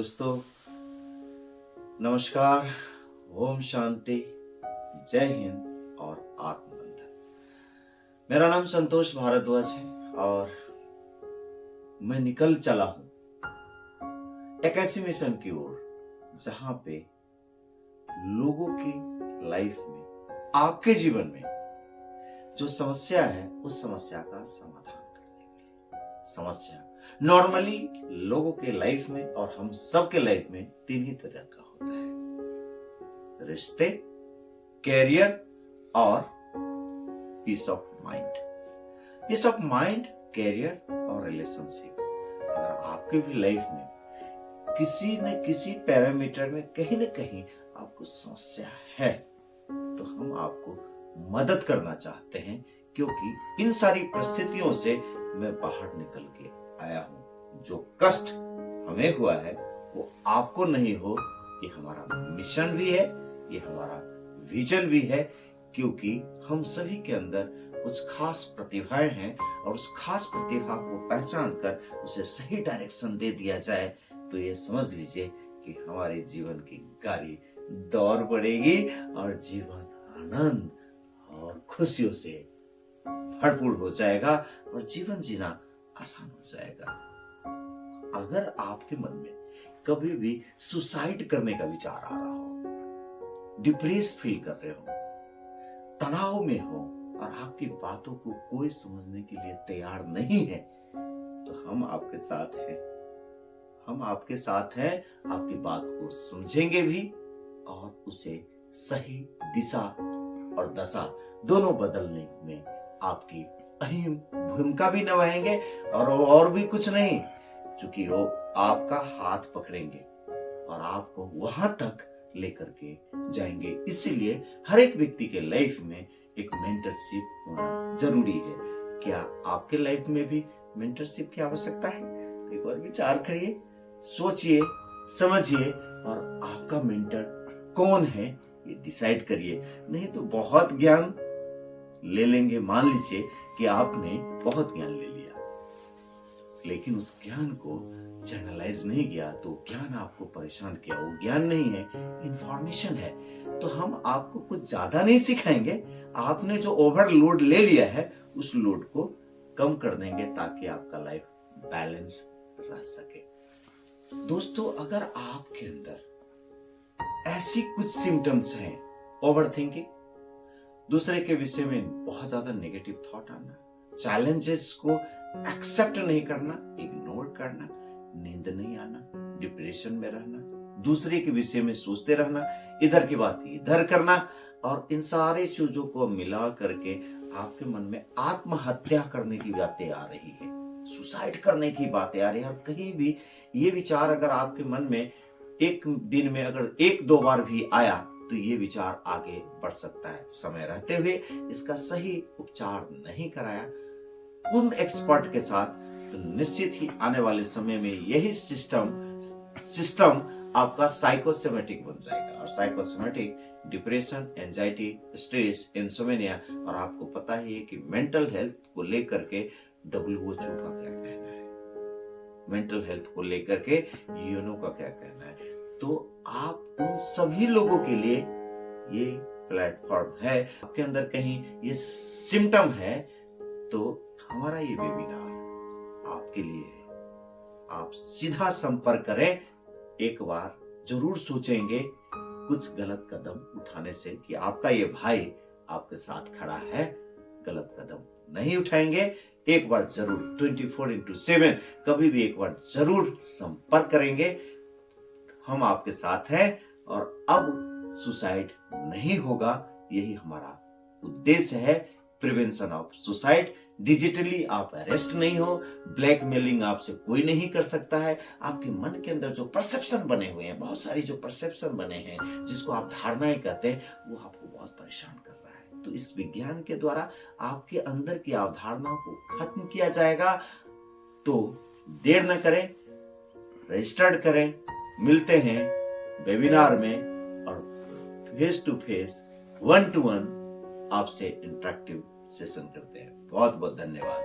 दोस्तों, नमस्कार, ओम शांति, जय हिंद और आत्मबंधन। मेरा नाम संतोष भारद्वाज है और मैं निकल चला हूं एक ऐसी मिशन की ओर जहां पे लोगों की लाइफ में, आपके जीवन में जो समस्या है उस समस्या का समाधान करने के लिए। समस्या नॉर्मली लोगों के लाइफ में और हम सब के लाइफ में तीन ही तरह का होता है: रिश्ते, कैरियर और peace of mind. Peace of mind, career और रिलेशनशिप। अगर आपके भी लाइफ में किसी न किसी पैरामीटर में कहीं न कहीं आपको समस्या है तो हम आपको मदद करना चाहते हैं, क्योंकि इन सारी परिस्थितियों से मैं बाहर निकल के आया हूं। जो कष्ट हमें हुआ है वो आपको नहीं हो, ये हमारा मिशन भी है, ये हमारा विजन भी है, क्योंकि हम सभी के अंदर कुछ खास प्रतिभाएं हैं और उस खास प्रतिभा को पहचान कर उसे सही डायरेक्शन दे दिया जाए तो ये समझ लीजिए कि हमारे जीवन की गाड़ी दौड़ पड़ेगी और जीवन आनंद और खुशियों से भरपूर हो जाएगा और जीवन जीना आसान हो जाएगा। अगर आपके मन में कभी भी सुसाइड करने का विचार आ रहा हो, डिप्रेस फील कर रहे हो, तनाव में हो और आपकी बातों को कोई समझने के लिए तैयार नहीं है, तो हम आपके साथ हैं। हम आपके साथ हैं, आपकी बात को समझेंगे भी और उसे सही दिशा और दशा दोनों बदलने में आपकी अहम भूमिका भी निभाएंगे और भी कुछ नहीं, क्योंकि वो आपका हाथ पकड़ेंगे और आपको वहां तक लेकर के जाएंगे। इसीलिए हर एक व्यक्ति के लाइफ में एक मेंटरशिप होना जरूरी है। क्या आपके लाइफ में भी मेंटरशिप की आवश्यकता है? तो एक बार विचार करिए, सोचिए, समझिए और आपका मेंटर कौन है ये डिसाइड करिए। नहीं तो बहुत ज्ञान ले लेंगे, मान लीजिए कि आपने बहुत ज्ञान ले लिया लेकिन उस ज्ञान को चैनलाइज नहीं किया तो ज्ञान आपको परेशान किया। वो ज्ञान नहीं है, इंफॉर्मेशन है। तो हम आपको कुछ ज्यादा नहीं सिखाएंगे, आपने जो ओवरलोड ले लिया है उस लोड को कम कर देंगे ताकि आपका लाइफ बैलेंस रह सके। दोस्तों, अगर आपके अंदर ऐसी कुछ सिम्टम्स हैं, ओवरथिंकिंग, दूसरे के विषय में बहुत ज्यादा नेगेटिव थॉट आना, चैलेंजेस को एक्सेप्ट नहीं करना, इग्नोर करना, नींद नहीं आना, डिप्रेशन में रहना, दूसरे के विषय में सोचते रहना, इधर की बात इधर करना, और इन सारे चीजों को मिला करके आपके मन में आत्महत्या करने की बातें आ रही है, सुसाइड करने की बातें आ रही है। और कहीं भी ये विचार अगर आपके मन में एक दिन में अगर एक दो बार भी आया तो ये विचार आगे बढ़ सकता है। समय रहते हुए इसका सही उपचार नहीं कराया उन एक्सपर्ट के साथ तो निश्चित ही आने वाले समय में यही सिस्टम आपका साइकोसोमेटिक बन जाएगा। और psychosomatic depression, anxiety, stress, insomnia, और आपको पता ही है कि मेंटल हेल्थ को लेकर के WHO का क्या कहना है, मेंटल हेल्थ को लेकर के यूएनओ का क्या कहना है। तो आप उन सभी लोगों के लिए ये प्लेटफॉर्म है। आपके अंदर कहीं ये सिम्टम है तो हमारा ये वेबिनार आपके लिए है। आप सीधा संपर्क करें। एक बार जरूर सोचेंगे कुछ गलत कदम उठाने से कि आपका ये भाई आपके साथ खड़ा है, गलत कदम नहीं उठाएंगे। एक बार जरूर 24/7 कभी भी एक बार जरूर संपर्क करेंगे। हम आपके साथ हैं और अब सुसाइड नहीं होगा, यही हमारा उद्देश्य है। Prevention of suicide. डिजिटली आप अरेस्ट नहीं हो, ब्लैकमेलिंग आपसे कोई नहीं कर सकता है। आपके मन के अंदर जो परसेप्शन बने हुए हैं, बहुत सारी जो परसेप्शन बने हैं जिसको आप धारणाएं कहते हैं, वो आपको बहुत परेशान कर रहा है। तो इस विज्ञान के द्वारा आपके अंदर की अवधारणाओं को खत्म किया जाएगा। तो देर न करें, रजिस्टर्ड करें। मिलते हैं वेबिनार में और फेस टू फेस, 1-to-1 आपसे इंटरेक्टिव सेशन करते हैं। बहुत बहुत धन्यवाद।